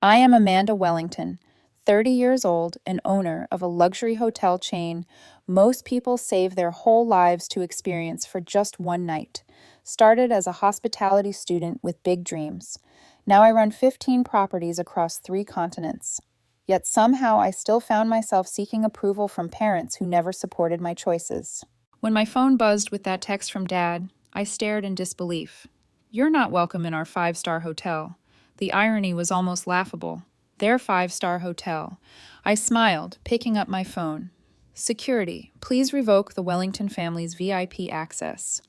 I am Amanda Wellington, 30 years old and owner of a luxury hotel chain most people save their whole lives to experience for just one night. Started as a hospitality student with big dreams. Now I run 15 properties across 3 continents. Yet somehow I still found myself seeking approval from parents who never supported my choices. When my phone buzzed with that text from Dad, I stared in disbelief. "You're not welcome in our 5-star hotel." The irony was almost laughable. Their 5-star hotel. I smiled, picking up my phone. "Security, please revoke the Wellington family's VIP access."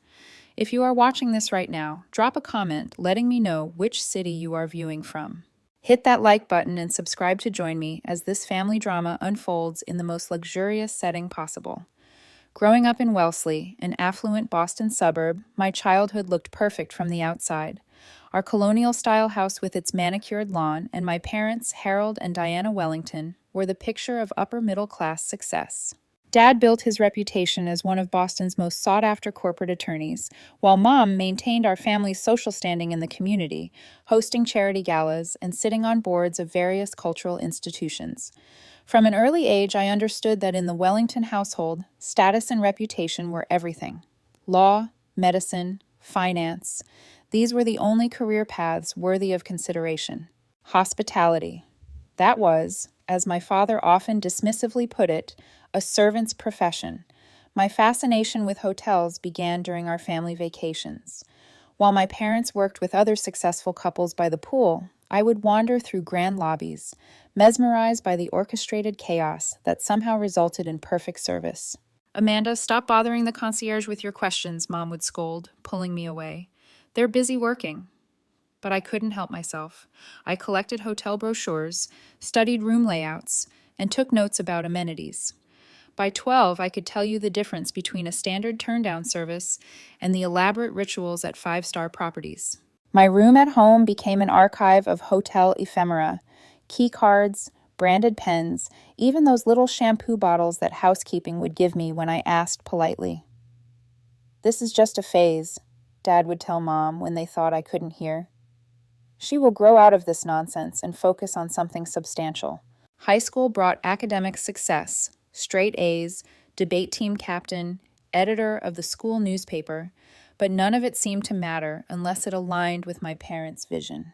If you are watching this right now, drop a comment letting me know which city you are viewing from. Hit that like button and subscribe to join me as this family drama unfolds in the most luxurious setting possible. Growing up in Wellesley, an affluent Boston suburb, my childhood looked perfect from the outside. Our colonial-style house with its manicured lawn and my parents, Harold and Diana Wellington, were the picture of upper-middle-class success. Dad built his reputation as one of Boston's most sought-after corporate attorneys, while Mom maintained our family's social standing in the community, hosting charity galas and sitting on boards of various cultural institutions. From an early age, I understood that in the Wellington household, status and reputation were everything. Law, medicine, finance. These were the only career paths worthy of consideration. Hospitality. That was, as my father often dismissively put it, a servant's profession. My fascination with hotels began during our family vacations. While my parents worked with other successful couples by the pool, I would wander through grand lobbies, mesmerized by the orchestrated chaos that somehow resulted in perfect service. "Amanda, stop bothering the concierge with your questions," Mom would scold, pulling me away. "They're busy working." But I couldn't help myself. I collected hotel brochures, studied room layouts, and took notes about amenities. By 12, I could tell you the difference between a standard turn-down service and the elaborate rituals at 5-star properties. My room at home became an archive of hotel ephemera, key cards, branded pens, even those little shampoo bottles that housekeeping would give me when I asked politely. "This is just a phase," Dad would tell Mom when they thought I couldn't hear. "She will grow out of this nonsense and focus on something substantial." High school brought academic success, straight A's, debate team captain, editor of the school newspaper, but none of it seemed to matter unless it aligned with my parents' vision.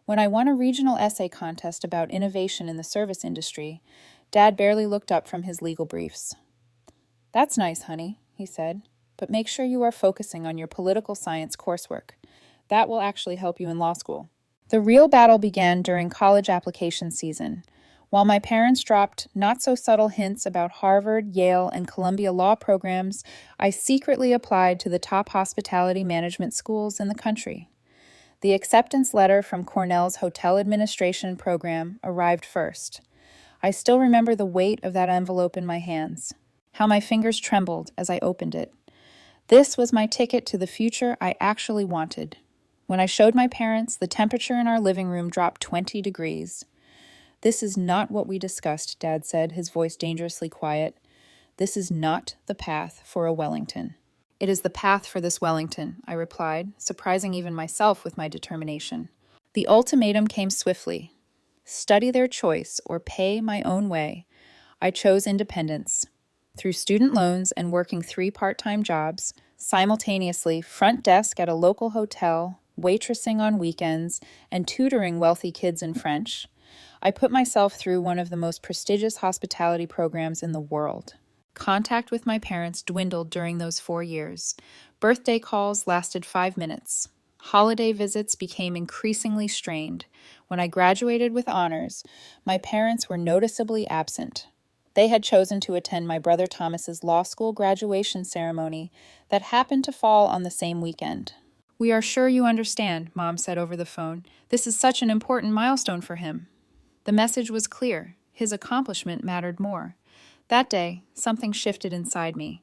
When I won a regional essay contest about innovation in the service industry, Dad barely looked up from his legal briefs. "That's nice, honey," he said, "but make sure you are focusing on your political science coursework. That will actually help you in law school." The real battle began during college application season. While my parents dropped not-so-subtle hints about Harvard, Yale, and Columbia law programs, I secretly applied to the top hospitality management schools in the country. The acceptance letter from Cornell's hotel administration program arrived first. I still remember the weight of that envelope in my hands, how my fingers trembled as I opened it. This was my ticket to the future I actually wanted. When I showed my parents, the temperature in our living room dropped 20 degrees. "This is not what we discussed," Dad said, his voice dangerously quiet. "This is not the path for a Wellington." "It is the path for this Wellington," I replied, surprising even myself with my determination. The ultimatum came swiftly. Study their choice or pay my own way. I chose independence. Through student loans and working 3 part-time jobs, simultaneously front desk at a local hotel, waitressing on weekends, and tutoring wealthy kids in French, I put myself through one of the most prestigious hospitality programs in the world. Contact with my parents dwindled during those 4 years. Birthday calls lasted 5 minutes. Holiday visits became increasingly strained. When I graduated with honors, my parents were noticeably absent. They had chosen to attend my brother Thomas's law school graduation ceremony that happened to fall on the same weekend. "We are sure you understand," Mom said over the phone. "This is such an important milestone for him." The message was clear. His accomplishment mattered more. That day, something shifted inside me.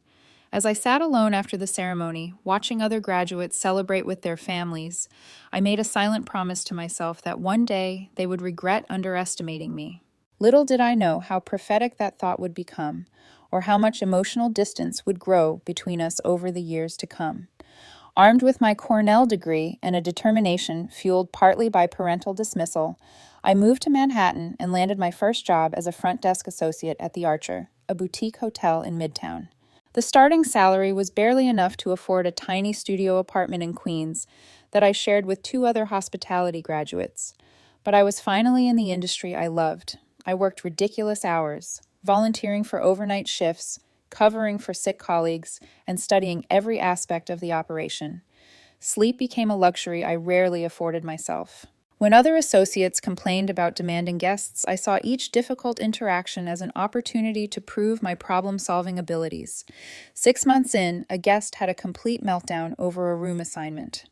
As I sat alone after the ceremony, watching other graduates celebrate with their families, I made a silent promise to myself that one day they would regret underestimating me. Little did I know how prophetic that thought would become, or how much emotional distance would grow between us over the years to come. Armed with my Cornell degree and a determination fueled partly by parental dismissal, I moved to Manhattan and landed my first job as a front desk associate at the Archer, a boutique hotel in Midtown. The starting salary was barely enough to afford a tiny studio apartment in Queens that I shared with two other hospitality graduates. But I was finally in the industry I loved. I worked ridiculous hours, volunteering for overnight shifts, covering for sick colleagues, and studying every aspect of the operation. Sleep became a luxury I rarely afforded myself. When other associates complained about demanding guests, I saw each difficult interaction as an opportunity to prove my problem-solving abilities. 6 months in, a guest had a complete meltdown over a room assignment.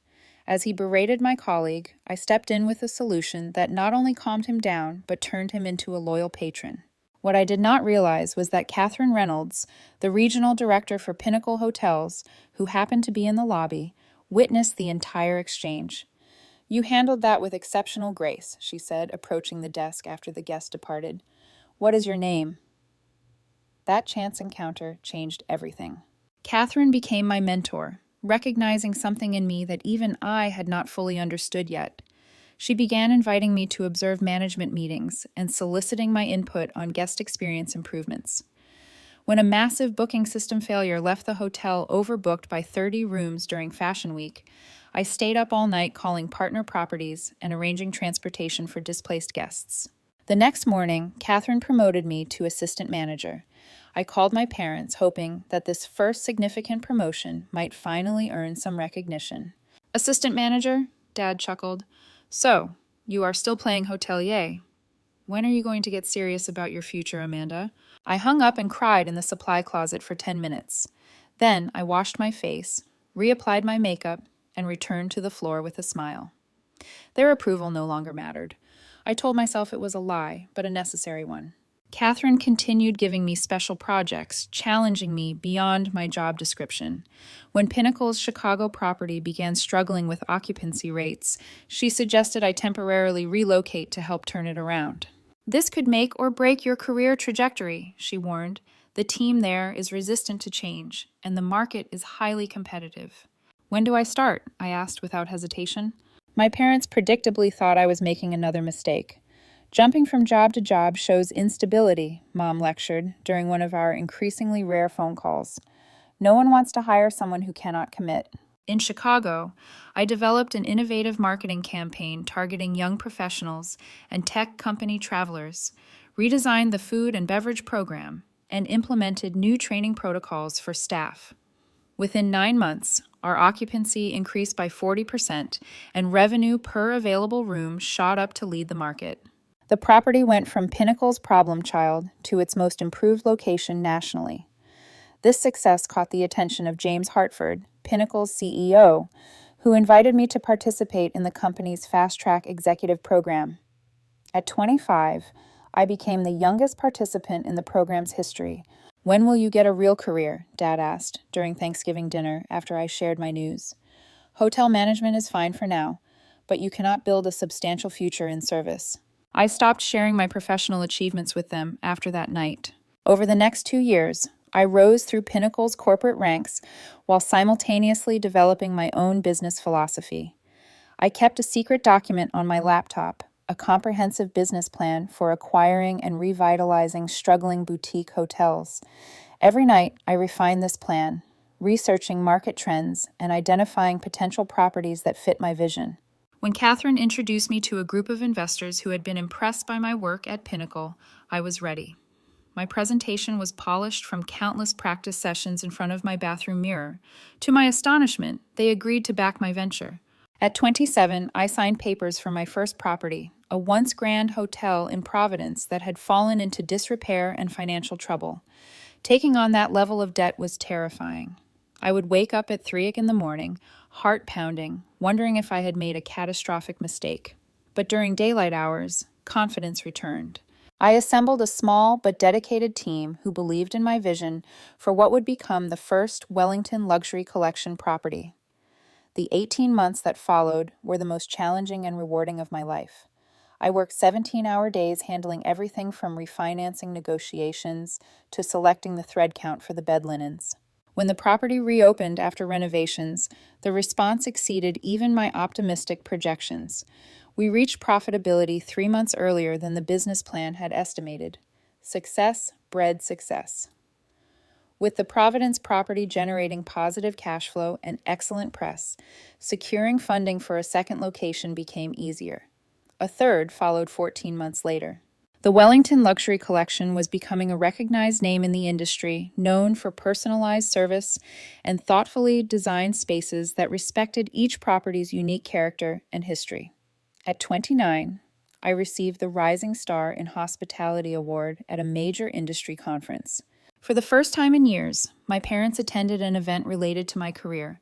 As he berated my colleague, I stepped in with a solution that not only calmed him down, but turned him into a loyal patron. What I did not realize was that Catherine Reynolds, the regional director for Pinnacle Hotels, who happened to be in the lobby, witnessed the entire exchange. "You handled that with exceptional grace," she said, approaching the desk after the guest departed. "What is your name?" That chance encounter changed everything. Catherine became my mentor, recognizing something in me that even I had not fully understood yet. She began inviting me to observe management meetings and soliciting my input on guest experience improvements. When a massive booking system failure left the hotel overbooked by 30 rooms during Fashion Week, I stayed up all night calling partner properties and arranging transportation for displaced guests. The next morning, Catherine promoted me to assistant manager. I called my parents, hoping that this first significant promotion might finally earn some recognition. "Assistant manager?" Dad chuckled. "So, you are still playing hotelier. When are you going to get serious about your future, Amanda?" I hung up and cried in the supply closet for 10 minutes. Then I washed my face, reapplied my makeup, and returned to the floor with a smile. Their approval no longer mattered. I told myself it was a lie, but a necessary one. Catherine continued giving me special projects, challenging me beyond my job description. When Pinnacle's Chicago property began struggling with occupancy rates, she suggested I temporarily relocate to help turn it around. "This could make or break your career trajectory," she warned. "The team there is resistant to change, and the market is highly competitive." "When do I start?" I asked without hesitation. My parents predictably thought I was making another mistake. "Jumping from job to job shows instability," Mom lectured during one of our increasingly rare phone calls. "No one wants to hire someone who cannot commit." In Chicago, I developed an innovative marketing campaign targeting young professionals and tech company travelers, redesigned the food and beverage program, and implemented new training protocols for staff. Within 9 months, our occupancy increased by 40%, and revenue per available room shot up to lead the market. The property went from Pinnacle's problem child to its most improved location nationally. This success caught the attention of James Hartford, Pinnacle's CEO, who invited me to participate in the company's fast-track executive program. At 25, I became the youngest participant in the program's history. "When will you get a real career?" Dad asked during Thanksgiving dinner after I shared my news. "Hotel management is fine for now, but you cannot build a substantial future in service." I stopped sharing my professional achievements with them after that night. Over the next 2 years, I rose through Pinnacle's corporate ranks while simultaneously developing my own business philosophy. I kept a secret document on my laptop, a comprehensive business plan for acquiring and revitalizing struggling boutique hotels. Every night, I refined this plan, researching market trends and identifying potential properties that fit my vision. When Catherine introduced me to a group of investors who had been impressed by my work at Pinnacle, I was ready. My presentation was polished from countless practice sessions in front of my bathroom mirror. To my astonishment, they agreed to back my venture. At 27, I signed papers for my first property, a once grand hotel in Providence that had fallen into disrepair and financial trouble. Taking on that level of debt was terrifying. I would wake up at 3 in the morning, heart pounding, wondering if I had made a catastrophic mistake. But during daylight hours, confidence returned. I assembled a small but dedicated team who believed in my vision for what would become the first Wellington Luxury Collection property. The 18 months that followed were the most challenging and rewarding of my life. I worked 17-hour days handling everything from refinancing negotiations to selecting the thread count for the bed linens. When the property reopened after renovations, the response exceeded even my optimistic projections. We reached profitability 3 months earlier than the business plan had estimated. Success bred success. With the Providence property generating positive cash flow and excellent press, securing funding for a second location became easier. A third followed 14 months later. The Wellington Luxury Collection was becoming a recognized name in the industry, known for personalized service and thoughtfully designed spaces that respected each property's unique character and history. At 29, I received the Rising Star in Hospitality Award at a major industry conference. For the first time in years, my parents attended an event related to my career.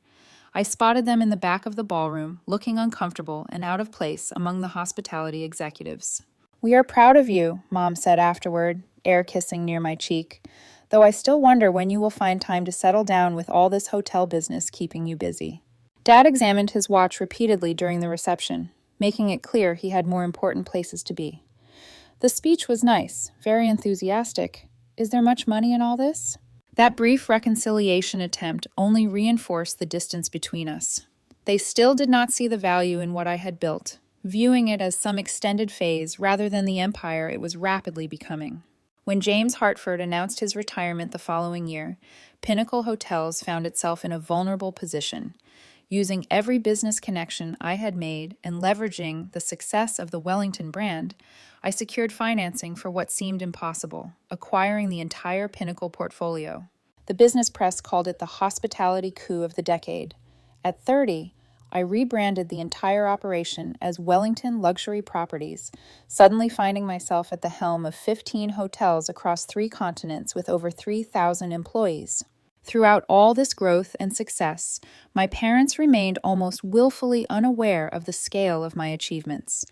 I spotted them in the back of the ballroom, looking uncomfortable and out of place among the hospitality executives. "We are proud of you," Mom said afterward, air kissing near my cheek, "though I still wonder when you will find time to settle down with all this hotel business keeping you busy." Dad examined his watch repeatedly during the reception, making it clear he had more important places to be. The speech was nice, very enthusiastic. Is there much money in all this? That brief reconciliation attempt only reinforced the distance between us. They still did not see the value in what I had built, viewing it as some extended phase rather than the empire it was rapidly becoming. When James Hartford announced his retirement the following year, Pinnacle Hotels found itself in a vulnerable position. Using every business connection I had made and leveraging the success of the Wellington brand, I secured financing for what seemed impossible, acquiring the entire Pinnacle portfolio. The business press called it the hospitality coup of the decade. At 30, I rebranded the entire operation as Wellington Luxury Properties, suddenly finding myself at the helm of 15 hotels across 3 continents with over 3,000 employees. Throughout all this growth and success, my parents remained almost willfully unaware of the scale of my achievements.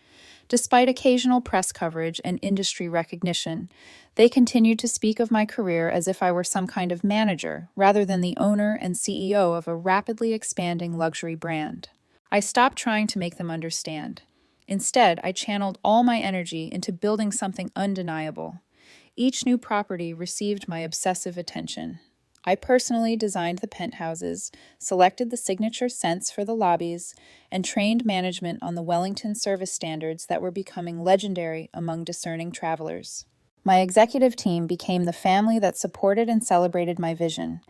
Despite occasional press coverage and industry recognition, they continued to speak of my career as if I were some kind of manager rather than the owner and CEO of a rapidly expanding luxury brand. I stopped trying to make them understand. Instead, I channeled all my energy into building something undeniable. Each new property received my obsessive attention. I personally designed the penthouses, selected the signature scents for the lobbies, and trained management on the Wellington service standards that were becoming legendary among discerning travelers. My executive team became the family that supported and celebrated my vision.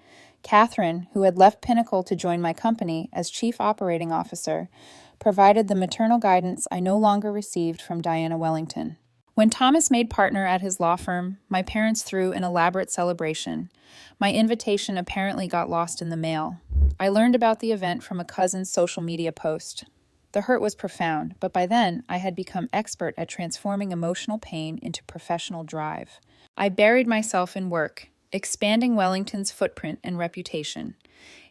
Catherine, who had left Pinnacle to join my company as Chief Operating Officer, provided the maternal guidance I no longer received from Diana Wellington. When Thomas made partner at his law firm, my parents threw an elaborate celebration. My invitation apparently got lost in the mail. I learned about the event from a cousin's social media post. The hurt was profound, but by then I had become expert at transforming emotional pain into professional drive. I buried myself in work, expanding Wellington's footprint and reputation.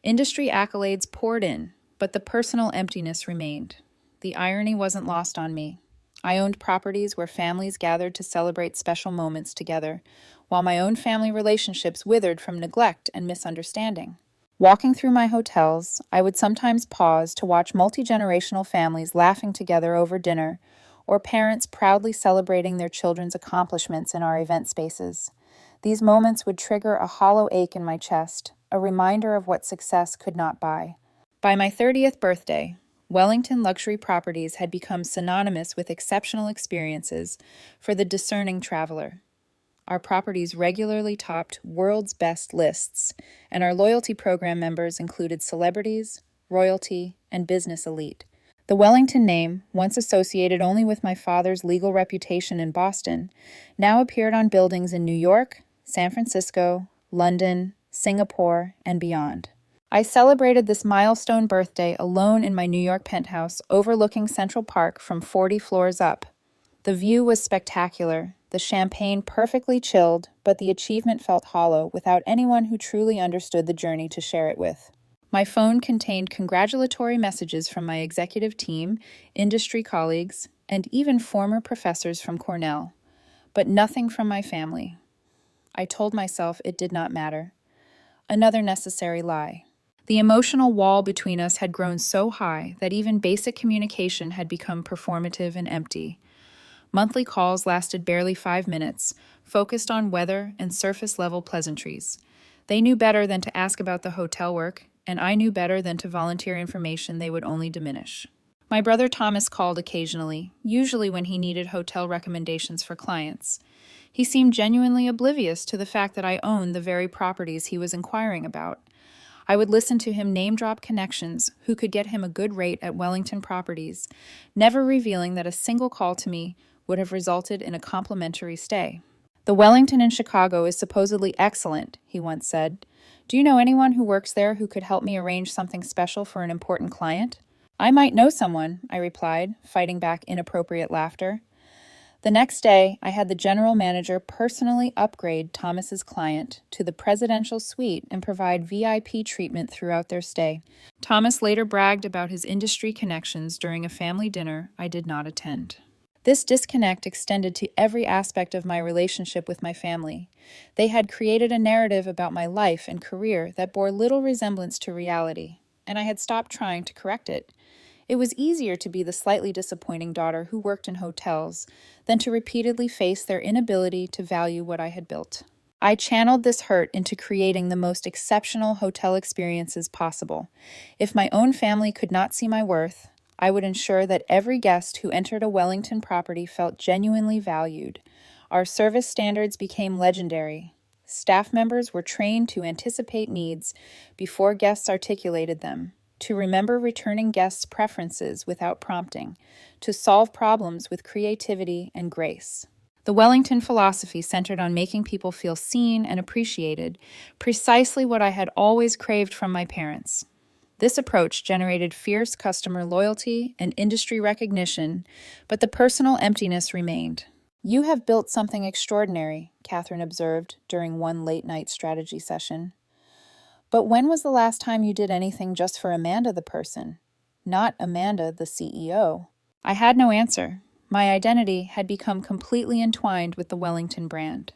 Industry accolades poured in, but the personal emptiness remained. The irony wasn't lost on me. I owned properties where families gathered to celebrate special moments together, while my own family relationships withered from neglect and misunderstanding. Walking through my hotels, I would sometimes pause to watch multi-generational families laughing together over dinner, or parents proudly celebrating their children's accomplishments in our event spaces. These moments would trigger a hollow ache in my chest, a reminder of what success could not buy. By my 30th birthday, Wellington Luxury Properties had become synonymous with exceptional experiences for the discerning traveler. Our properties regularly topped world's best lists, and our loyalty program members included celebrities, royalty, and business elite. The Wellington name, once associated only with my father's legal reputation in Boston, now appeared on buildings in New York, San Francisco, London, Singapore, and beyond. I celebrated this milestone birthday alone in my New York penthouse overlooking Central Park from 40 floors up. The view was spectacular, the champagne perfectly chilled, but the achievement felt hollow without anyone who truly understood the journey to share it with. My phone contained congratulatory messages from my executive team, industry colleagues, and even former professors from Cornell, but nothing from my family. I told myself it did not matter. Another necessary lie. The emotional wall between us had grown so high that even basic communication had become performative and empty. Monthly calls lasted barely 5 minutes, focused on weather and surface-level pleasantries. They knew better than to ask about the hotel work, and I knew better than to volunteer information they would only diminish. My brother Thomas called occasionally, usually when he needed hotel recommendations for clients. He seemed genuinely oblivious to the fact that I owned the very properties he was inquiring about. I would listen to him name-drop connections who could get him a good rate at Wellington properties, never revealing that a single call to me would have resulted in a complimentary stay. "The Wellington in Chicago is supposedly excellent," he once said. "Do you know anyone who works there who could help me arrange something special for an important client?" "I might know someone," I replied, fighting back inappropriate laughter. The next day, I had the general manager personally upgrade Thomas's client to the presidential suite and provide VIP treatment throughout their stay. Thomas later bragged about his industry connections during a family dinner I did not attend. This disconnect extended to every aspect of my relationship with my family. They had created a narrative about my life and career that bore little resemblance to reality, and I had stopped trying to correct it. It was easier to be the slightly disappointing daughter who worked in hotels than to repeatedly face their inability to value what I had built. I channeled this hurt into creating the most exceptional hotel experiences possible. If my own family could not see my worth, I would ensure that every guest who entered a Wellington property felt genuinely valued. Our service standards became legendary. Staff members were trained to anticipate needs before guests articulated them, to remember returning guests' preferences without prompting, to solve problems with creativity and grace. The Wellington philosophy centered on making people feel seen and appreciated, precisely what I had always craved from my parents. This approach generated fierce customer loyalty and industry recognition, but the personal emptiness remained. "You have built something extraordinary," Catherine observed during one late-night strategy session. "But when was the last time you did anything just for Amanda the person, not Amanda the CEO?" I had no answer. My identity had become completely entwined with the Wellington brand.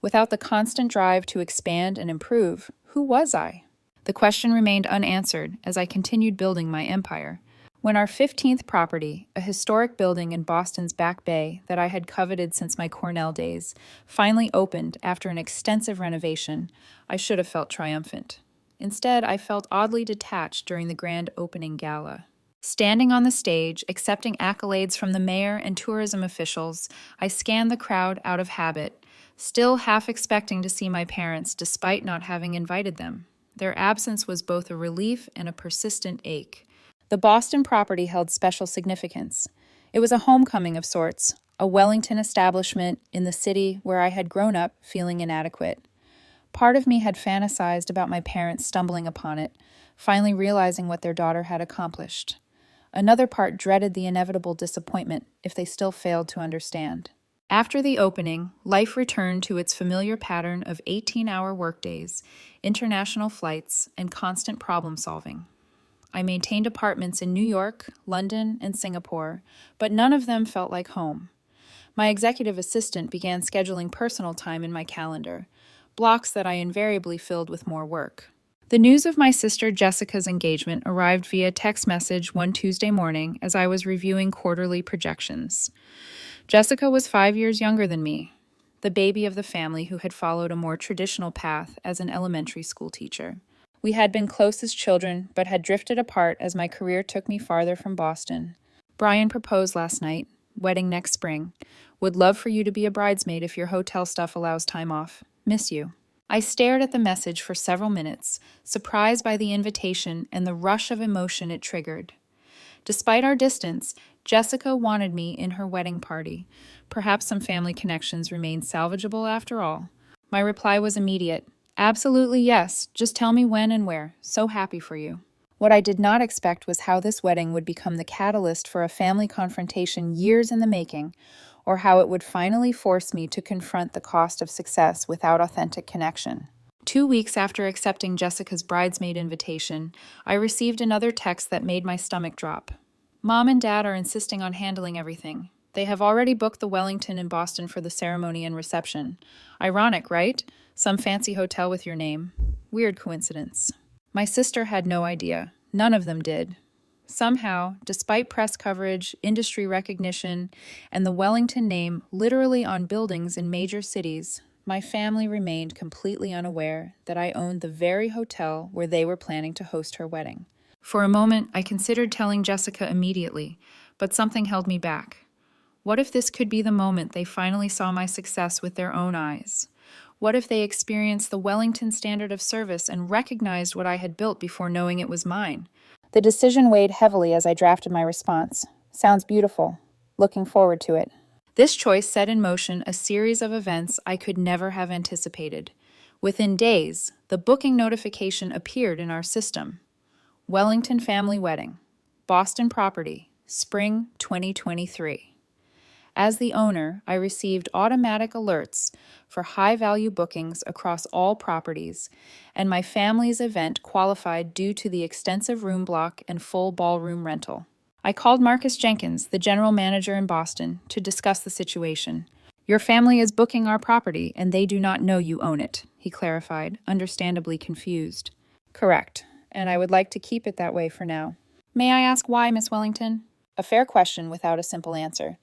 Without the constant drive to expand and improve, who was I? The question remained unanswered as I continued building my empire. When our 15th property, a historic building in Boston's Back Bay that I had coveted since my Cornell days, finally opened after an extensive renovation, I should have felt triumphant. Instead, I felt oddly detached during the grand opening gala. Standing on the stage, accepting accolades from the mayor and tourism officials, I scanned the crowd out of habit, still half expecting to see my parents despite not having invited them. Their absence was both a relief and a persistent ache. The Boston property held special significance. It was a homecoming of sorts, a Wellington establishment in the city where I had grown up feeling inadequate. Part of me had fantasized about my parents stumbling upon it, finally realizing what their daughter had accomplished. Another part dreaded the inevitable disappointment if they still failed to understand. After the opening, life returned to its familiar pattern of 18-hour workdays, international flights, and constant problem-solving. I maintained apartments in New York, London, and Singapore, but none of them felt like home. My executive assistant began scheduling personal time in my calendar, blocks that I invariably filled with more work. The news of my sister Jessica's engagement arrived via text message one Tuesday morning as I was reviewing quarterly projections. Jessica was 5 years younger than me, the baby of the family who had followed a more traditional path as an elementary school teacher. We had been close as children, but had drifted apart as my career took me farther from Boston. "Brian proposed last night, wedding next spring. Would love for you to be a bridesmaid if your hotel stuff allows time off. Miss you." I stared at the message for several minutes, surprised by the invitation and the rush of emotion it triggered. Despite our distance, Jessica wanted me in her wedding party. Perhaps some family connections remained salvageable after all. My reply was immediate. "Absolutely yes. Just tell me when and where. So happy for you." What I did not expect was how this wedding would become the catalyst for a family confrontation years in the making, or how it would finally force me to confront the cost of success without authentic connection. 2 weeks after accepting Jessica's bridesmaid invitation, I received another text that made my stomach drop. "Mom and Dad are insisting on handling everything. They have already booked the Wellington in Boston for the ceremony and reception. Ironic, right? Some fancy hotel with your name. Weird coincidence." My sister had no idea. None of them did. Somehow, despite press coverage, industry recognition, and the Wellington name literally on buildings in major cities, my family remained completely unaware that I owned the very hotel where they were planning to host her wedding. For a moment, I considered telling Jessica immediately, but something held me back. What if this could be the moment they finally saw my success with their own eyes? What if they experienced the Wellington standard of service and recognized what I had built before knowing it was mine? The decision weighed heavily as I drafted my response. Sounds beautiful. Looking forward to it. This choice set in motion a series of events I could never have anticipated. Within days, the booking notification appeared in our system. Wellington Family Wedding, Boston Property, Spring 2023. As the owner, I received automatic alerts for high-value bookings across all properties, and my family's event qualified due to the extensive room block and full ballroom rental. I called Marcus Jenkins, the general manager in Boston, to discuss the situation. "Your family is booking our property, and they do not know you own it," he clarified, understandably confused. "Correct, and I would like to keep it that way for now." "May I ask why, Miss Wellington?" A fair question without a simple answer.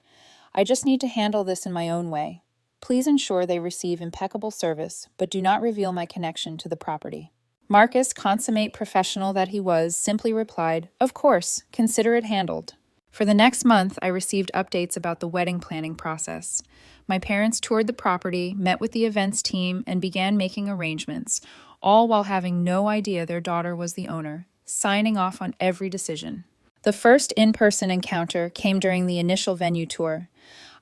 "I just need to handle this in my own way. Please ensure they receive impeccable service, but do not reveal my connection to the property." Marcus, consummate professional that he was, simply replied, "Of course, consider it handled." For the next month, I received updates about the wedding planning process. My parents toured the property, met with the events team, and began making arrangements, all while having no idea their daughter was the owner, signing off on every decision. The first in-person encounter came during the initial venue tour.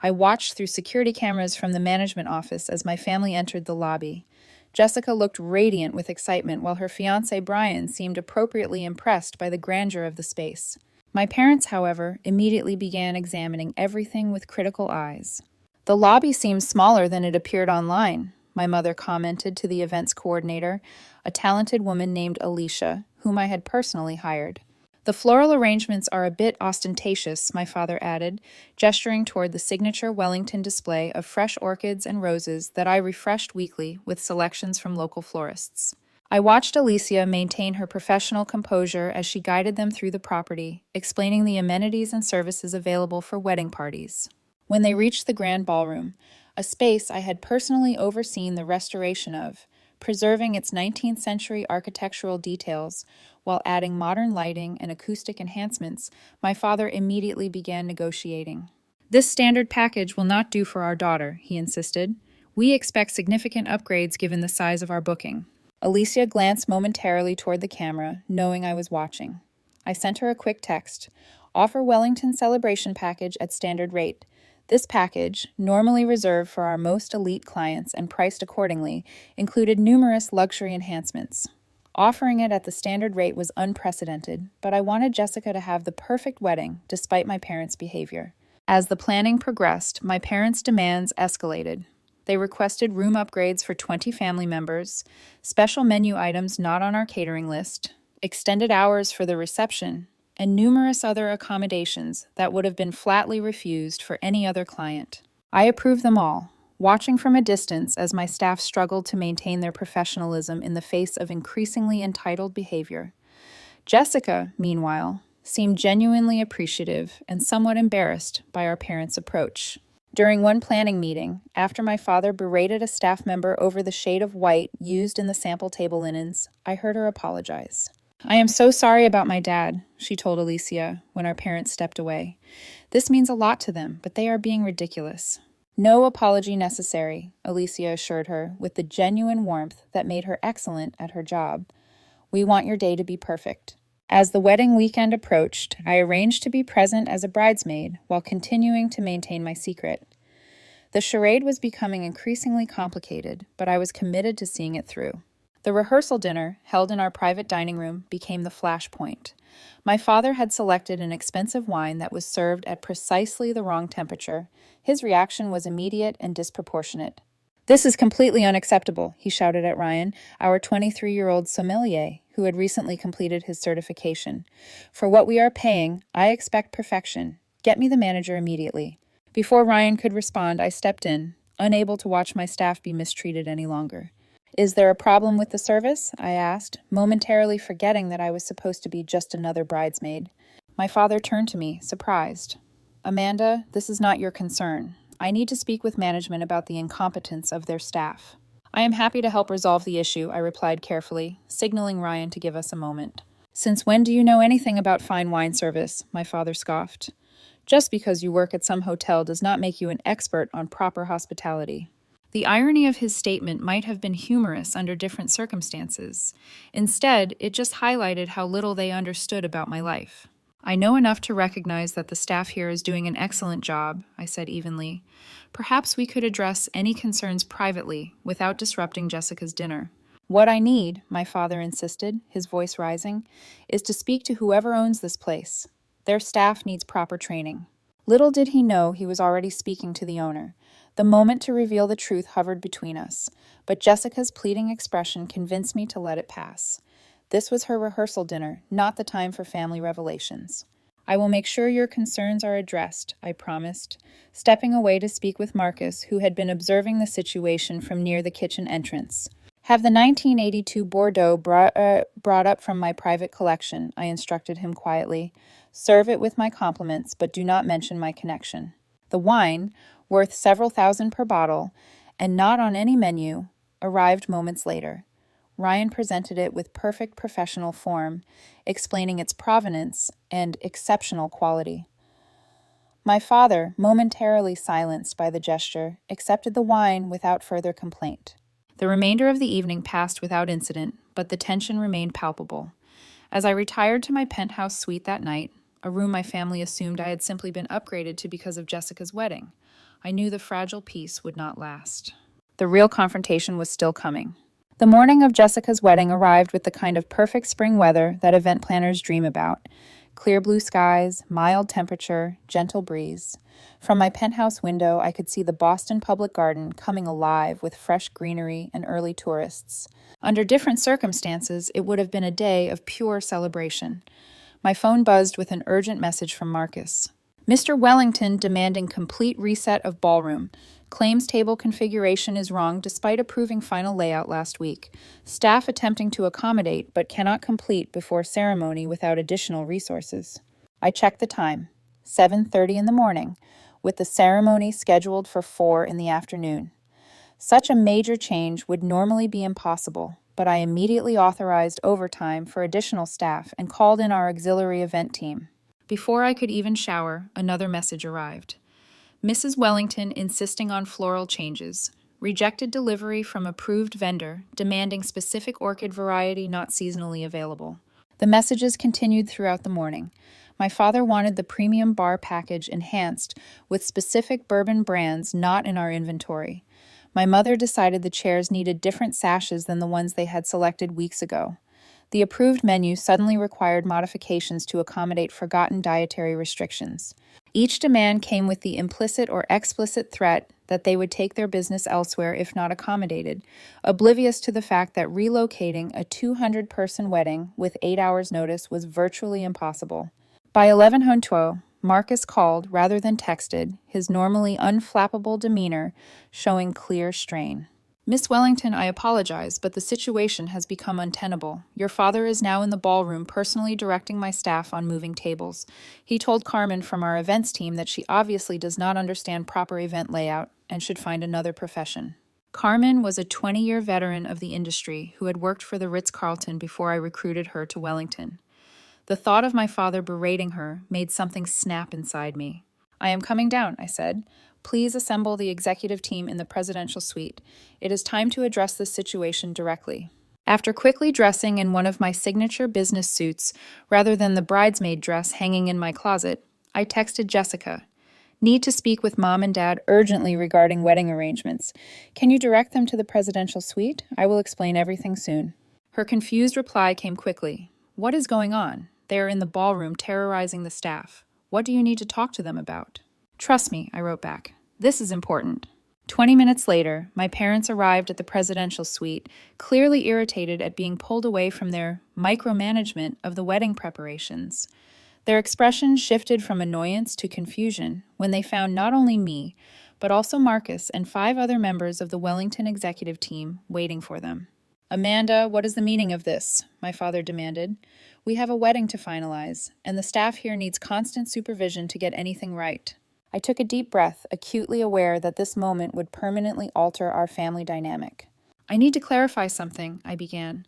I watched through security cameras from the management office as my family entered the lobby. Jessica looked radiant with excitement, while her fiancé Brian seemed appropriately impressed by the grandeur of the space. My parents, however, immediately began examining everything with critical eyes. "The lobby seems smaller than it appeared online," my mother commented to the events coordinator, a talented woman named Alicia, whom I had personally hired. "The floral arrangements are a bit ostentatious," my father added, gesturing toward the signature Wellington display of fresh orchids and roses that I refreshed weekly with selections from local florists. I watched Alicia maintain her professional composure as she guided them through the property, explaining the amenities and services available for wedding parties. When they reached the grand ballroom, a space I had personally overseen the restoration of, preserving its 19th century architectural details while adding modern lighting and acoustic enhancements, my father immediately began negotiating. "This standard package will not do for our daughter," he insisted. "We expect significant upgrades given the size of our booking." Alicia glanced momentarily toward the camera, knowing I was watching. I sent her a quick text. "Offer Wellington Celebration Package at standard rate. This package, normally reserved for our most elite clients and priced accordingly, included numerous luxury enhancements." Offering it at the standard rate was unprecedented, but I wanted Jessica to have the perfect wedding, despite my parents' behavior. As the planning progressed, my parents' demands escalated. They requested room upgrades for 20 family members, special menu items not on our catering list, extended hours for the reception, and numerous other accommodations that would have been flatly refused for any other client. I approved them all, watching from a distance as my staff struggled to maintain their professionalism in the face of increasingly entitled behavior. Jessica, meanwhile, seemed genuinely appreciative and somewhat embarrassed by our parents' approach. During one planning meeting, after my father berated a staff member over the shade of white used in the sample table linens, I heard her apologize. "I am so sorry about my dad," she told Alicia when our parents stepped away. "This means a lot to them, but they are being ridiculous." "No apology necessary," Alicia assured her with the genuine warmth that made her excellent at her job. "We want your day to be perfect." As the wedding weekend approached, I arranged to be present as a bridesmaid while continuing to maintain my secret. The charade was becoming increasingly complicated, but I was committed to seeing it through. The rehearsal dinner, held in our private dining room, became the flashpoint. My father had selected an expensive wine that was served at precisely the wrong temperature. His reaction was immediate and disproportionate. "This is completely unacceptable," he shouted at Ryan, our 23-year-old sommelier, who had recently completed his certification. "For what we are paying, I expect perfection. Get me the manager immediately." Before Ryan could respond, I stepped in, unable to watch my staff be mistreated any longer. "Is there a problem with the service?" I asked, momentarily forgetting that I was supposed to be just another bridesmaid. My father turned to me, surprised. "Amanda, this is not your concern. I need to speak with management about the incompetence of their staff." "I am happy to help resolve the issue," I replied carefully, signaling Ryan to give us a moment. "Since when do you know anything about fine wine service?" my father scoffed. "Just because you work at some hotel does not make you an expert on proper hospitality." The irony of his statement might have been humorous under different circumstances. Instead, it just highlighted how little they understood about my life. "I know enough to recognize that the staff here is doing an excellent job," I said evenly. "Perhaps we could address any concerns privately without disrupting Jessica's dinner." "What I need," my father insisted, his voice rising, "is to speak to whoever owns this place. Their staff needs proper training." Little did he know he was already speaking to the owner. The moment to reveal the truth hovered between us, but Jessica's pleading expression convinced me to let it pass. This was her rehearsal dinner, not the time for family revelations. "I will make sure your concerns are addressed," I promised, stepping away to speak with Marcus, who had been observing the situation from near the kitchen entrance. "Have the 1982 Bordeaux brought up from my private collection," I instructed him quietly. "Serve it with my compliments, but do not mention my connection." The wine, worth several thousand per bottle, and not on any menu, arrived moments later. Ryan presented it with perfect professional form, explaining its provenance and exceptional quality. My father, momentarily silenced by the gesture, accepted the wine without further complaint. The remainder of the evening passed without incident, but the tension remained palpable. As I retired to my penthouse suite that night, a room my family assumed I had simply been upgraded to because of Jessica's wedding, I knew the fragile peace would not last. The real confrontation was still coming. The morning of Jessica's wedding arrived with the kind of perfect spring weather that event planners dream about. Clear blue skies, mild temperature, gentle breeze. From my penthouse window, I could see the Boston Public Garden coming alive with fresh greenery and early tourists. Under different circumstances, it would have been a day of pure celebration. My phone buzzed with an urgent message from Marcus. "Mr. Wellington demanding complete reset of ballroom. Claims table configuration is wrong despite approving final layout last week. Staff attempting to accommodate but cannot complete before ceremony without additional resources." I checked the time, 7:30 in the morning, with the ceremony scheduled for 4 in the afternoon. Such a major change would normally be impossible, but I immediately authorized overtime for additional staff and called in our auxiliary event team. Before I could even shower, another message arrived. Mrs. Wellington insisting on floral changes. Rejected delivery from approved vendor, demanding specific orchid variety not seasonally available. The messages continued throughout the morning. My father wanted the premium bar package enhanced with specific bourbon brands not in our inventory. My mother decided the chairs needed different sashes than the ones they had selected weeks ago. The approved menu suddenly required modifications to accommodate forgotten dietary restrictions. Each demand came with the implicit or explicit threat that they would take their business elsewhere if not accommodated, oblivious to the fact that relocating a 200-person wedding with 8 hours' notice was virtually impossible. By 11:12, Marcus called rather than texted, his normally unflappable demeanor showing clear strain. "Miss Wellington, I apologize, but the situation has become untenable. Your father is now in the ballroom personally directing my staff on moving tables. He told Carmen from our events team that she obviously does not understand proper event layout and should find another profession." Carmen was a 20-year veteran of the industry who had worked for the Ritz-Carlton before I recruited her to Wellington. The thought of my father berating her made something snap inside me. "I am coming down," I said. "Please assemble the executive team in the presidential suite. It is time to address this situation directly." After quickly dressing in one of my signature business suits, rather than the bridesmaid dress hanging in my closet, I texted Jessica. "Need to speak with Mom and Dad urgently regarding wedding arrangements. Can you direct them to the presidential suite? I will explain everything soon." Her confused reply came quickly. "What is going on? They are in the ballroom terrorizing the staff. What do you need to talk to them about?" "Trust me," I wrote back. "This is important." 20 minutes later, my parents arrived at the presidential suite, clearly irritated at being pulled away from their micromanagement of the wedding preparations. Their expression shifted from annoyance to confusion when they found not only me, but also Marcus and 5 other members of the Wellington executive team waiting for them. "Amanda, what is the meaning of this?" my father demanded. "We have a wedding to finalize, and the staff here needs constant supervision to get anything right." I took a deep breath, acutely aware that this moment would permanently alter our family dynamic. "I need to clarify something," I began.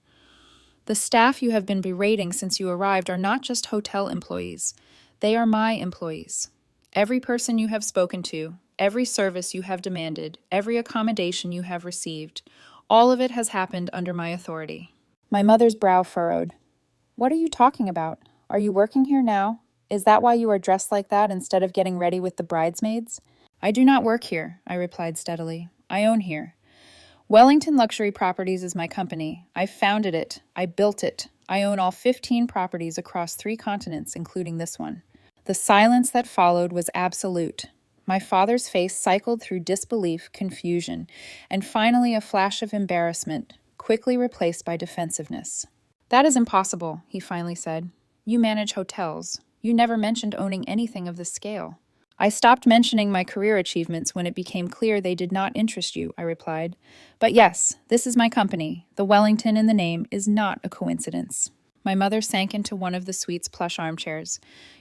The staff you have been berating since you arrived are not just hotel employees. They are my employees. Every person you have spoken to, every service you have demanded, every accommodation you have received, all of it has happened under my authority." My mother's brow furrowed. "What are you talking about? Are you working here now? Is that why you are dressed like that instead of getting ready with the bridesmaids?" "I do not work here," I replied steadily. "I own here. Wellington Luxury Properties is my company. I founded it. I built it. I own all 15 properties across 3 continents, including this one." The silence that followed was absolute. My father's face cycled through disbelief, confusion, and finally a flash of embarrassment, quickly replaced by defensiveness. "That is impossible," he finally said. "You manage hotels. You never mentioned owning anything of this scale." "I stopped mentioning my career achievements when it became clear they did not interest you," I replied. "But yes, this is my company. The Wellington in the name is not a coincidence." My mother sank into one of the suite's plush armchairs.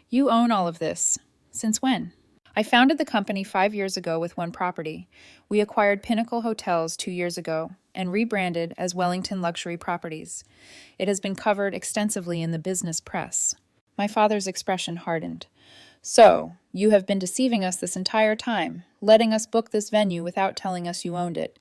"You own all of this. Since when?" "I founded the company 5 years ago with one property. We acquired Pinnacle Hotels 2 years ago and rebranded as Wellington Luxury Properties. It has been covered extensively in the business press." My father's expression hardened. "So, you have been deceiving us this entire time, letting us book this venue without telling us you owned it.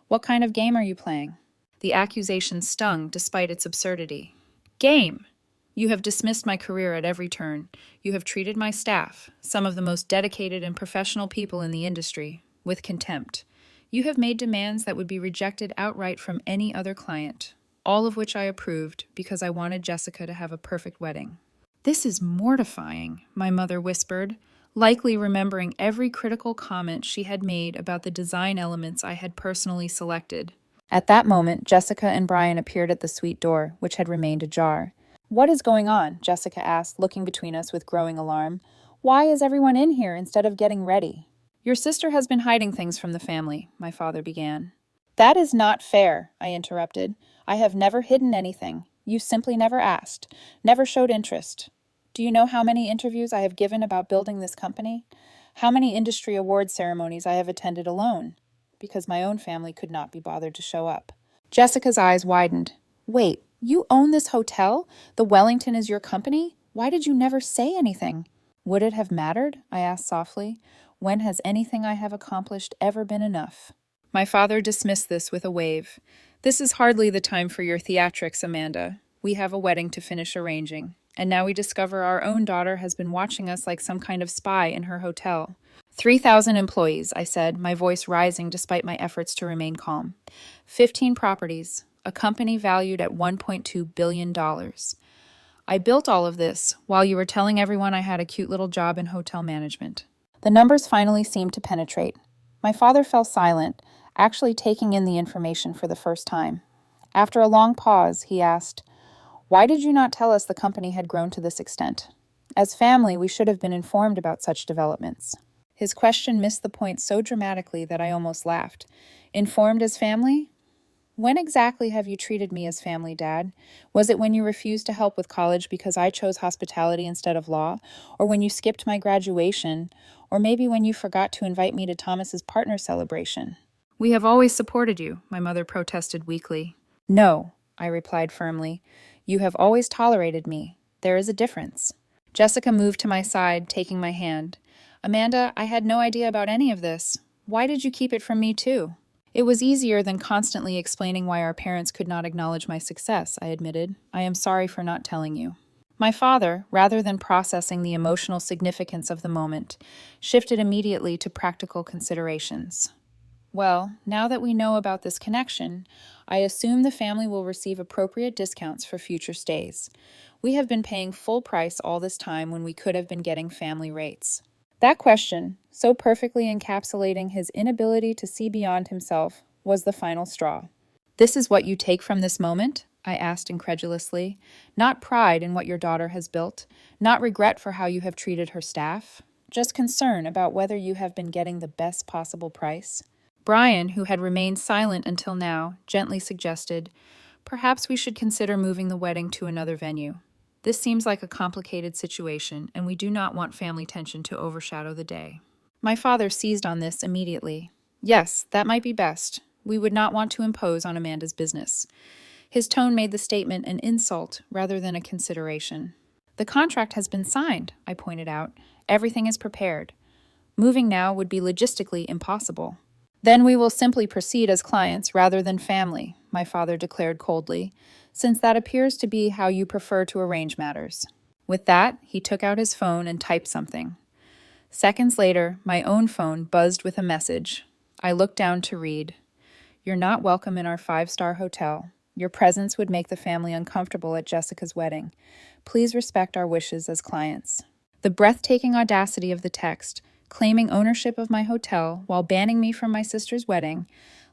What kind of game are you playing?" The accusation stung despite its absurdity. "Game! You have dismissed my career at every turn. You have treated my staff, some of the most dedicated and professional people in the industry, with contempt. You have made demands that would be rejected outright from any other client, all of which I approved because I wanted Jessica to have a perfect wedding." "This is mortifying," my mother whispered, likely remembering every critical comment she had made about the design elements I had personally selected. At that moment, Jessica and Brian appeared at the suite door, which had remained ajar. "What is going on?" Jessica asked, looking between us with growing alarm. "Why is everyone in here instead of getting ready?" "Your sister has been hiding things from the family," my father began. "That is not fair," I interrupted. "I have never hidden anything. You simply never asked, never showed interest. Do you know how many interviews I have given about building this company? How many industry award ceremonies I have attended alone? Because my own family could not be bothered to show up." Jessica's eyes widened. "Wait, you own this hotel? The Wellington is your company? Why did you never say anything?" "Would it have mattered?" I asked softly. "When has anything I have accomplished ever been enough?" My father dismissed this with a wave. "This is hardly the time for your theatrics, Amanda. We have a wedding to finish arranging. And now we discover our own daughter has been watching us like some kind of spy in her hotel." 3,000 employees, I said, my voice rising despite my efforts to remain calm. 15 properties, a company valued at $1.2 billion. I built all of this while you were telling everyone I had a cute little job in hotel management. The numbers finally seemed to penetrate. My father fell silent, actually taking in the information for the first time. After a long pause, he asked, "Why did you not tell us the company had grown to this extent? As family, we should have been informed about such developments." His question missed the point so dramatically that I almost laughed. "Informed as family? When exactly have you treated me as family, Dad? Was it when you refused to help with college because I chose hospitality instead of law? Or when you skipped my graduation? Or maybe when you forgot to invite me to Thomas's partner celebration?" "We have always supported you," my mother protested weakly. "No," I replied firmly. "You have always tolerated me. There is a difference." Jessica moved to my side, taking my hand. "Amanda, I had no idea about any of this. Why did you keep it from me too?" "It was easier than constantly explaining why our parents could not acknowledge my success," I admitted. "I am sorry for not telling you." My father, rather than processing the emotional significance of the moment, shifted immediately to practical considerations. "Well, now that we know about this connection, I assume the family will receive appropriate discounts for future stays. We have been paying full price all this time when we could have been getting family rates." That question, so perfectly encapsulating his inability to see beyond himself, was the final straw. "This is what you take from this moment?" I asked incredulously. "Not pride in what your daughter has built, not regret for how you have treated her staff, just concern about whether you have been getting the best possible price?" Brian, who had remained silent until now, gently suggested, "Perhaps we should consider moving the wedding to another venue. This seems like a complicated situation, and we do not want family tension to overshadow the day." My father seized on this immediately. "Yes, that might be best. We would not want to impose on Amanda's business." His tone made the statement an insult rather than a consideration. "The contract has been signed," I pointed out. "Everything is prepared. Moving now would be logistically impossible." "Then we will simply proceed as clients rather than family," my father declared coldly, "since that appears to be how you prefer to arrange matters." With that, he took out his phone and typed something. Seconds later, my own phone buzzed with a message. I looked down to read, "You're not welcome in our 5-star hotel. Your presence would make the family uncomfortable at Jessica's wedding. Please respect our wishes as clients." The breathtaking audacity of the text, claiming ownership of my hotel while banning me from my sister's wedding,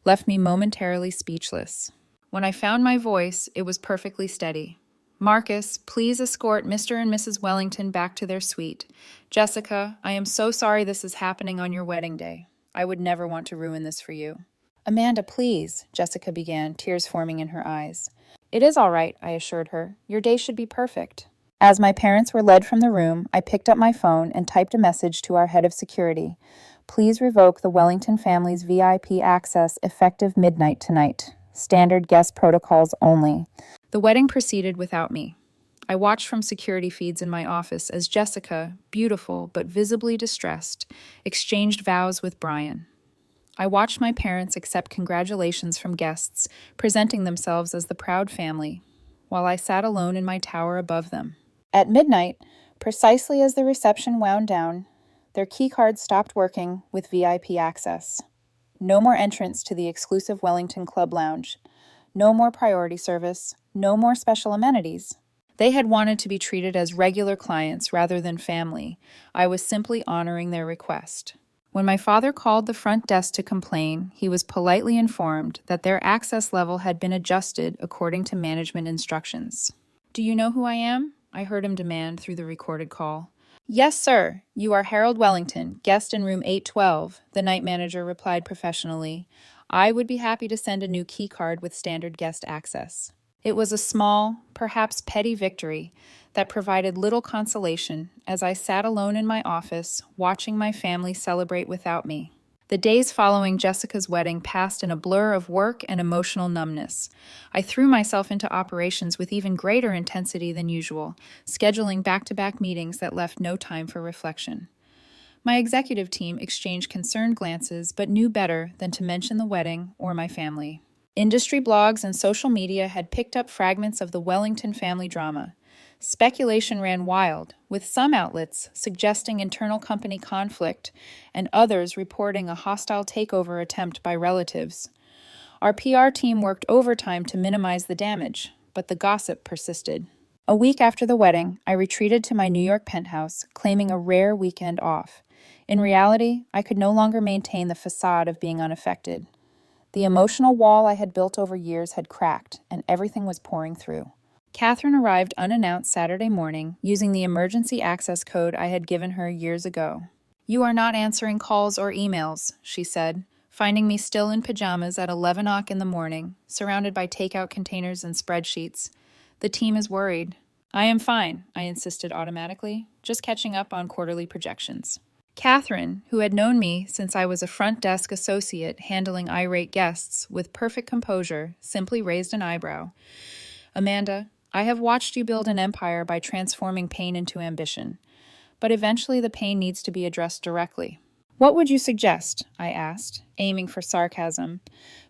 left me momentarily speechless. When I found my voice, it was perfectly steady. "Marcus, please escort Mr. and Mrs. Wellington back to their suite. Jessica, I am so sorry this is happening on your wedding day. I would never want to ruin this for you." "Amanda, please," Jessica began, tears forming in her eyes. "It is all right," I assured her. "Your day should be perfect." As my parents were led from the room, I picked up my phone and typed a message to our head of security. "Please revoke the Wellington family's VIP access effective midnight tonight. Standard guest protocols only." The wedding proceeded without me. I watched from security feeds in my office as Jessica, beautiful but visibly distressed, exchanged vows with Brian. I watched my parents accept congratulations from guests, presenting themselves as the proud family, while I sat alone in my tower above them. At midnight, precisely as the reception wound down, their keycards stopped working with VIP access. No more entrance to the exclusive Wellington Club Lounge. No more priority service. No more special amenities. They had wanted to be treated as regular clients rather than family. I was simply honoring their request. When my father called the front desk to complain, he was politely informed that their access level had been adjusted according to management instructions. "Do you know who I am?" I heard him demand through the recorded call. "Yes, sir. You are Harold Wellington, guest in room 812, the night manager replied professionally. "I would be happy to send a new key card with standard guest access." It was a small, perhaps petty victory that provided little consolation as I sat alone in my office, watching my family celebrate without me. The days following Jessica's wedding passed in a blur of work and emotional numbness. I threw myself into operations with even greater intensity than usual, scheduling back-to-back meetings that left no time for reflection. My executive team exchanged concerned glances, but knew better than to mention the wedding or my family. Industry blogs and social media had picked up fragments of the Wellington family drama. Speculation ran wild, with some outlets suggesting internal company conflict and others reporting a hostile takeover attempt by relatives. Our PR team worked overtime to minimize the damage, but the gossip persisted. A week after the wedding, I retreated to my New York penthouse, claiming a rare weekend off. In reality, I could no longer maintain the facade of being unaffected. The emotional wall I had built over years had cracked, and everything was pouring through. Catherine arrived unannounced Saturday morning, using the emergency access code I had given her years ago. "You are not answering calls or emails," she said, finding me still in pajamas at 11 o'clock in the morning, surrounded by takeout containers and spreadsheets. "The team is worried." "I am fine," I insisted automatically, just catching up on quarterly projections. Catherine, who had known me since I was a front desk associate handling irate guests with perfect composure, simply raised an eyebrow. "Amanda, I have watched you build an empire by transforming pain into ambition, but eventually the pain needs to be addressed directly." "What would you suggest?" I asked, aiming for sarcasm,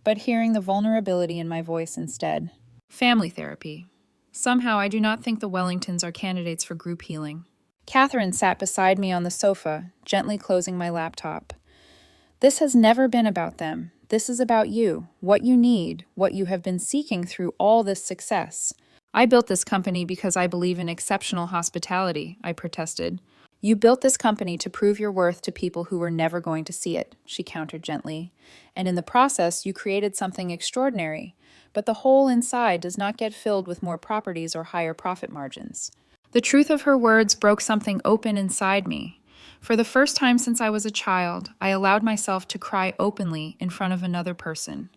but hearing the vulnerability in my voice instead. "Family therapy. Somehow I do not think the Wellingtons are candidates for group healing." Catherine sat beside me on the sofa, gently closing my laptop. "This has never been about them. This is about you, what you need, what you have been seeking through all this success." "I built this company because I believe in exceptional hospitality," I protested. "You built this company to prove your worth to people who were never going to see it," she countered gently. "And in the process, you created something extraordinary. But the hole inside does not get filled with more properties or higher profit margins." The truth of her words broke something open inside me. For the first time since I was a child, I allowed myself to cry openly in front of another person.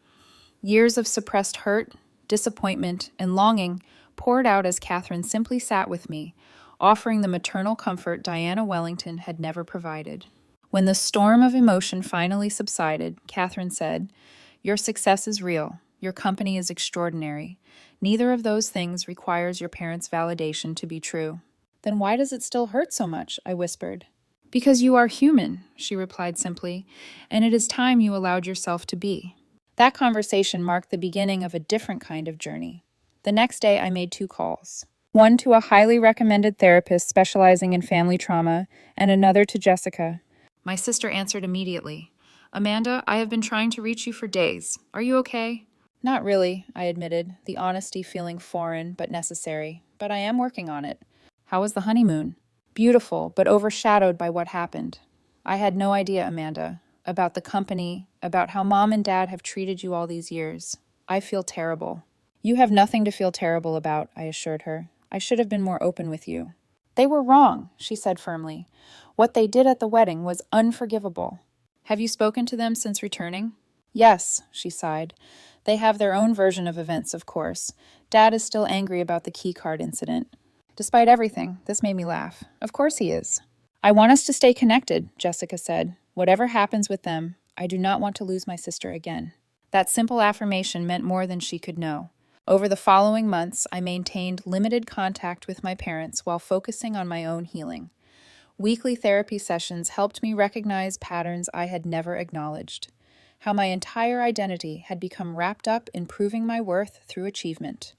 Years of suppressed hurt, disappointment, and longing poured out as Catherine simply sat with me, offering the maternal comfort Diana Wellington had never provided. When the storm of emotion finally subsided, Catherine said, "Your success is real. Your company is extraordinary. Neither of those things requires your parents' validation to be true. Then why does it still hurt so much? I whispered. Because you are human, she replied simply, and it is time you allowed yourself to be. That conversation marked the beginning of a different kind of journey. The next day, I made 2 calls. One to a highly recommended therapist specializing in family trauma, and another to Jessica. My sister answered immediately. Amanda, I have been trying to reach you for days. Are you okay? Not really, I admitted, the honesty feeling foreign but necessary. But I am working on it. How was the honeymoon? Beautiful, but overshadowed by what happened. I had no idea, Amanda, about the company, about how Mom and Dad have treated you all these years. I feel terrible. You have nothing to feel terrible about, I assured her. I should have been more open with you. They were wrong, she said firmly. What they did at the wedding was unforgivable. Have you spoken to them since returning? Yes, she sighed. They have their own version of events, of course. Dad is still angry about the key card incident. Despite everything, this made me laugh. Of course he is. I want us to stay connected, Jessica said. Whatever happens with them, I do not want to lose my sister again. That simple affirmation meant more than she could know. Over the following months, I maintained limited contact with my parents while focusing on my own healing. Weekly therapy sessions helped me recognize patterns I had never acknowledged. How my entire identity had become wrapped up in proving my worth through achievement.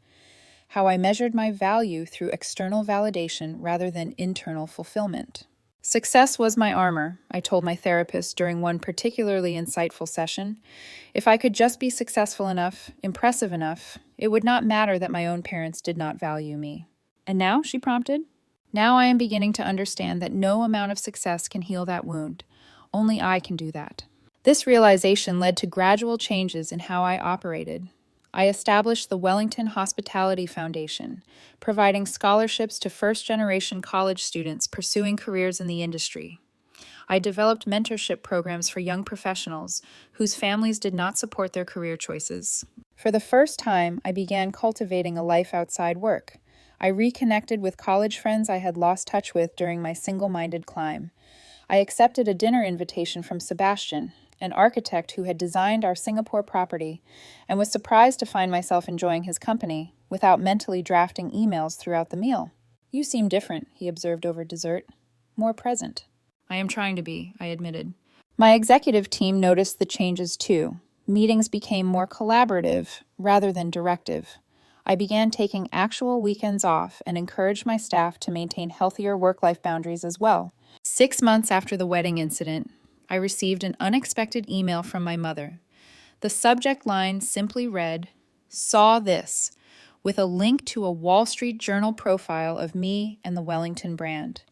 How I measured my value through external validation rather than internal fulfillment. Success was my armor, I told my therapist during one particularly insightful session. If I could just be successful enough, impressive enough, it would not matter that my own parents did not value me. And now, she prompted? Now I am beginning to understand that no amount of success can heal that wound. Only I can do that. This realization led to gradual changes in how I operated. I established the Wellington Hospitality Foundation, providing scholarships to first-generation college students pursuing careers in the industry. I developed mentorship programs for young professionals whose families did not support their career choices. For the first time, I began cultivating a life outside work. I reconnected with college friends I had lost touch with during my single-minded climb. I accepted a dinner invitation from Sebastian, an architect who had designed our Singapore property, and was surprised to find myself enjoying his company without mentally drafting emails throughout the meal. You seem different, he observed over dessert. More present. I am trying to be, I admitted. My executive team noticed the changes too. Meetings became more collaborative rather than directive. I began taking actual weekends off and encouraged my staff to maintain healthier work-life boundaries as well. 6 months after the wedding incident, I received an unexpected email from my mother. The subject line simply read, "Saw this," with a link to a Wall Street Journal profile of me and the Wellington brand.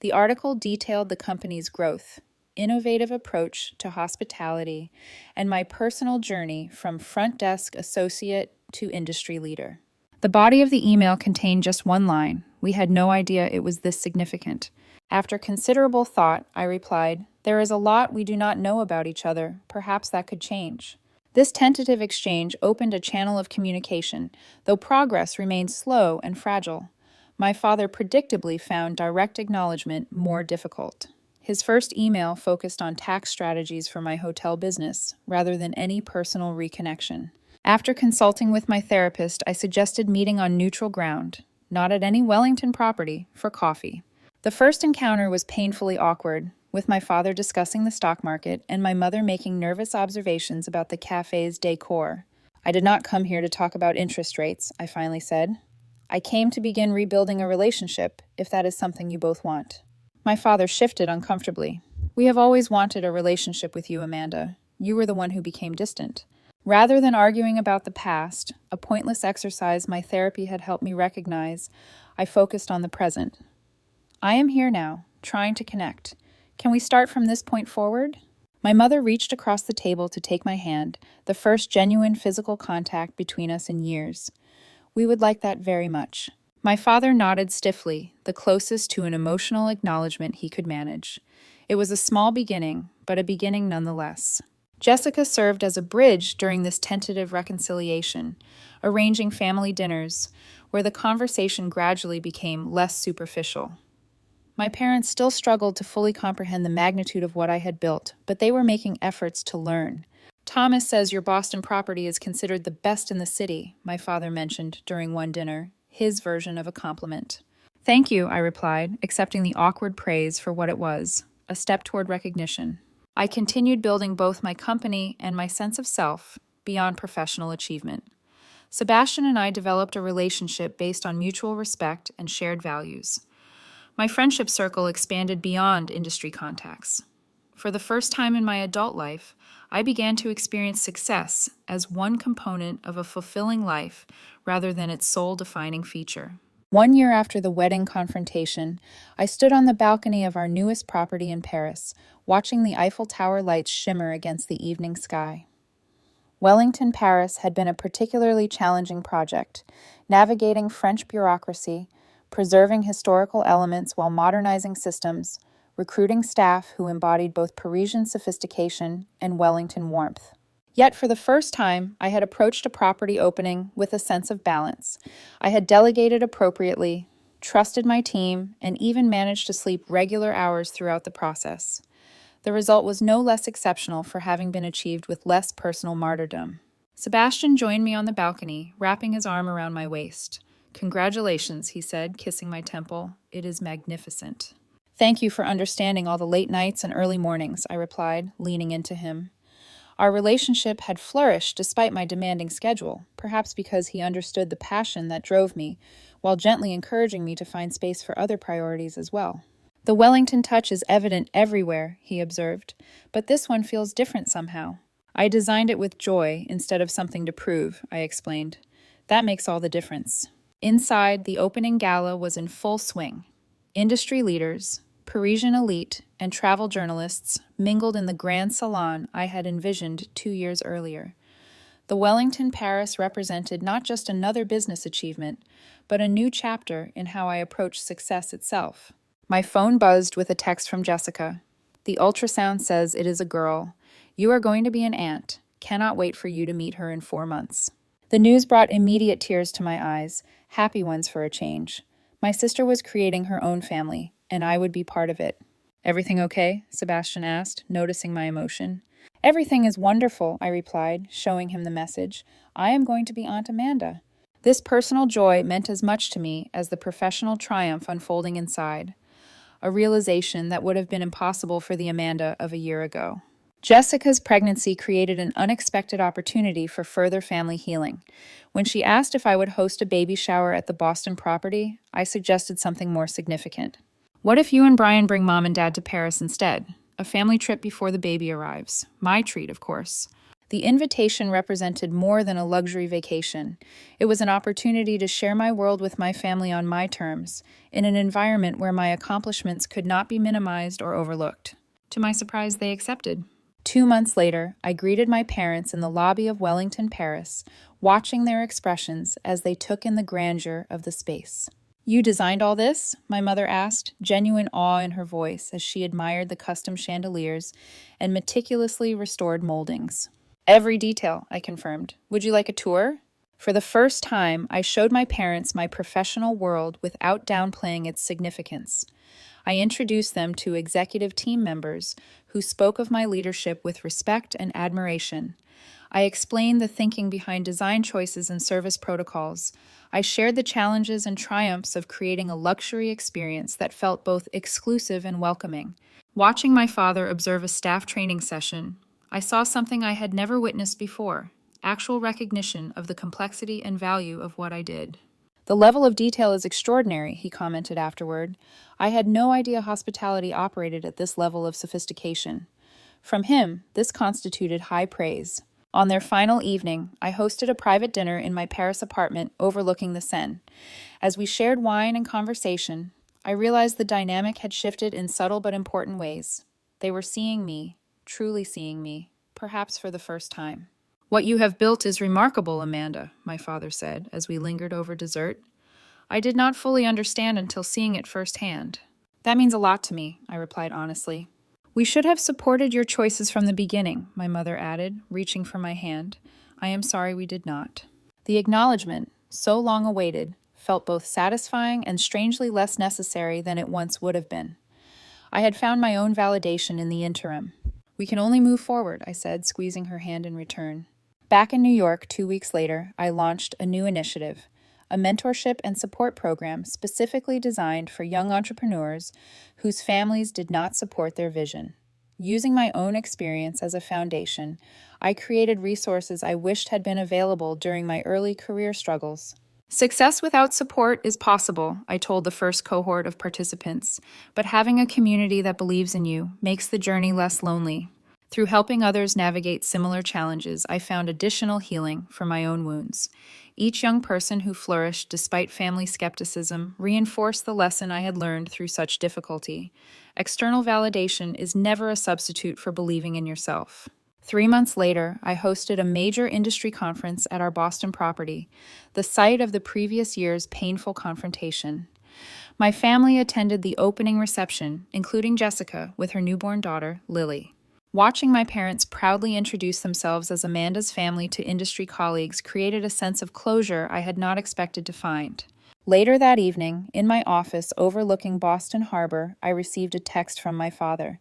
The article detailed the company's growth, innovative approach to hospitality, and my personal journey from front desk associate to industry leader. The body of the email contained just one line. We had no idea it was this significant. After considerable thought, I replied, "There is a lot we do not know about each other. Perhaps that could change." This tentative exchange opened a channel of communication, though progress remained slow and fragile. My father predictably found direct acknowledgement more difficult. His first email focused on tax strategies for my hotel business, rather than any personal reconnection. After consulting with my therapist, I suggested meeting on neutral ground, not at any Wellington property, for coffee. The first encounter was painfully awkward, with my father discussing the stock market and my mother making nervous observations about the cafe's decor. "I did not come here to talk about interest rates," I finally said. "I came to begin rebuilding a relationship, if that is something you both want." My father shifted uncomfortably. "We have always wanted a relationship with you, Amanda. You were the one who became distant." Rather than arguing about the past, a pointless exercise my therapy had helped me recognize, I focused on the present. "I am here now, trying to connect. Can we start from this point forward?" My mother reached across the table to take my hand, the first genuine physical contact between us in years. "We would like that very much." My father nodded stiffly, the closest to an emotional acknowledgement he could manage. It was a small beginning, but a beginning nonetheless. Jessica served as a bridge during this tentative reconciliation, arranging family dinners, where the conversation gradually became less superficial. My parents still struggled to fully comprehend the magnitude of what I had built, but they were making efforts to learn. Thomas says your Boston property is considered the best in the city, my father mentioned during one dinner, his version of a compliment. Thank you, I replied, accepting the awkward praise for what it was, a step toward recognition. I continued building both my company and my sense of self beyond professional achievement. Sebastian and I developed a relationship based on mutual respect and shared values. My friendship circle expanded beyond industry contacts. For the first time in my adult life, I began to experience success as one component of a fulfilling life rather than its sole defining feature. 1 year after the wedding confrontation, I stood on the balcony of our newest property in Paris, watching the Eiffel Tower lights shimmer against the evening sky. Wellington, Paris had been a particularly challenging project, navigating French bureaucracy, preserving historical elements while modernizing systems, recruiting staff who embodied both Parisian sophistication and Wellington warmth. Yet for the first time, I had approached a property opening with a sense of balance. I had delegated appropriately, trusted my team, and even managed to sleep regular hours throughout the process. The result was no less exceptional for having been achieved with less personal martyrdom. Sebastian joined me on the balcony, wrapping his arm around my waist. Congratulations, he said, kissing my temple. It is magnificent. Thank you for understanding all the late nights and early mornings, I replied, leaning into him. Our relationship had flourished despite my demanding schedule, perhaps because he understood the passion that drove me, while gently encouraging me to find space for other priorities as well. The Wellington touch is evident everywhere, he observed, but this one feels different somehow. I designed it with joy instead of something to prove, I explained. That makes all the difference. Inside, the opening gala was in full swing. Industry leaders, Parisian elite, and travel journalists mingled in the grand salon I had envisioned 2 years earlier. The Wellington Paris represented not just another business achievement, but a new chapter in how I approach success itself. My phone buzzed with a text from Jessica. The ultrasound says it is a girl. You are going to be an aunt. Cannot wait for you to meet her in 4 months. The news brought immediate tears to my eyes, happy ones for a change. My sister was creating her own family, and I would be part of it. Everything okay? Sebastian asked, noticing my emotion. Everything is wonderful, I replied, showing him the message. I am going to be Aunt Amanda. This personal joy meant as much to me as the professional triumph unfolding inside, a realization that would have been impossible for the Amanda of a year ago. Jessica's pregnancy created an unexpected opportunity for further family healing. When she asked if I would host a baby shower at the Boston property, I suggested something more significant. What if you and Brian bring Mom and Dad to Paris instead? A family trip before the baby arrives. My treat, of course. The invitation represented more than a luxury vacation. It was an opportunity to share my world with my family on my terms, in an environment where my accomplishments could not be minimized or overlooked. To my surprise, they accepted. 2 months later, I greeted my parents in the lobby of Wellington, Paris, watching their expressions as they took in the grandeur of the space. You designed all this? My mother asked, genuine awe in her voice as she admired the custom chandeliers and meticulously restored moldings. Every detail, I confirmed. Would you like a tour? For the first time, I showed my parents my professional world without downplaying its significance. I introduced them to executive team members who spoke of my leadership with respect and admiration. I explained the thinking behind design choices and service protocols. I shared the challenges and triumphs of creating a luxury experience that felt both exclusive and welcoming. Watching my father observe a staff training session, I saw something I had never witnessed before, actual recognition of the complexity and value of what I did. The level of detail is extraordinary, he commented afterward. I had no idea hospitality operated at this level of sophistication. From him, this constituted high praise. On their final evening, I hosted a private dinner in my Paris apartment overlooking the Seine. As we shared wine and conversation, I realized the dynamic had shifted in subtle but important ways. They were seeing me, truly seeing me, perhaps for the first time. What you have built is remarkable, Amanda, my father said as we lingered over dessert. I did not fully understand until seeing it firsthand. That means a lot to me, I replied honestly. We should have supported your choices from the beginning, my mother added, reaching for my hand. I am sorry we did not. The acknowledgement, so long awaited, felt both satisfying and strangely less necessary than it once would have been. I had found my own validation in the interim. We can only move forward, I said, squeezing her hand in return. Back in New York 2 weeks later, I launched a new initiative, a mentorship and support program specifically designed for young entrepreneurs whose families did not support their vision. Using my own experience as a foundation, I created resources I wished had been available during my early career struggles. Success without support is possible, I told the first cohort of participants, but having a community that believes in you makes the journey less lonely. Through helping others navigate similar challenges, I found additional healing for my own wounds. Each young person who flourished despite family skepticism reinforced the lesson I had learned through such difficulty. External validation is never a substitute for believing in yourself. 3 months later, I hosted a major industry conference at our Boston property, the site of the previous year's painful confrontation. My family attended the opening reception, including Jessica with her newborn daughter, Lily. Watching my parents proudly introduce themselves as Amanda's family to industry colleagues created a sense of closure I had not expected to find. Later that evening, in my office overlooking Boston Harbor, I received a text from my father.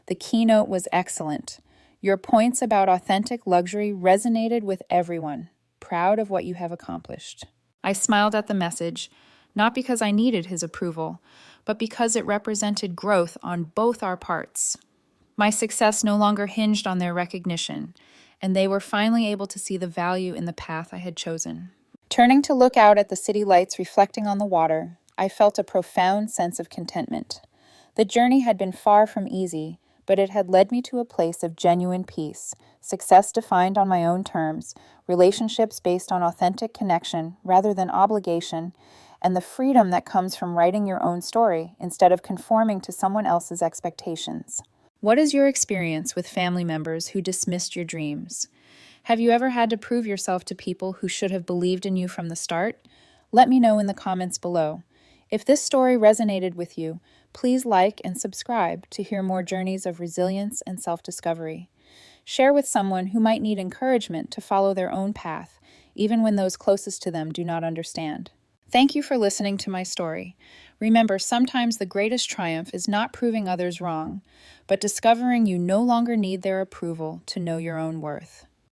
The keynote was excellent. Your points about authentic luxury resonated with everyone. Proud of what you have accomplished. I smiled at the message, not because I needed his approval, but because it represented growth on both our parts. My success no longer hinged on their recognition, and they were finally able to see the value in the path I had chosen. Turning to look out at the city lights reflecting on the water, I felt a profound sense of contentment. The journey had been far from easy, but it had led me to a place of genuine peace, success defined on my own terms, relationships based on authentic connection rather than obligation, and the freedom that comes from writing your own story instead of conforming to someone else's expectations. What is your experience with family members who dismissed your dreams? Have you ever had to prove yourself to people who should have believed in you from the start? Let me know in the comments below. If this story resonated with you, please like and subscribe to hear more journeys of resilience and self-discovery. Share with someone who might need encouragement to follow their own path, even when those closest to them do not understand. Thank you for listening to my story. Remember, sometimes the greatest triumph is not proving others wrong, but discovering you no longer need their approval to know your own worth.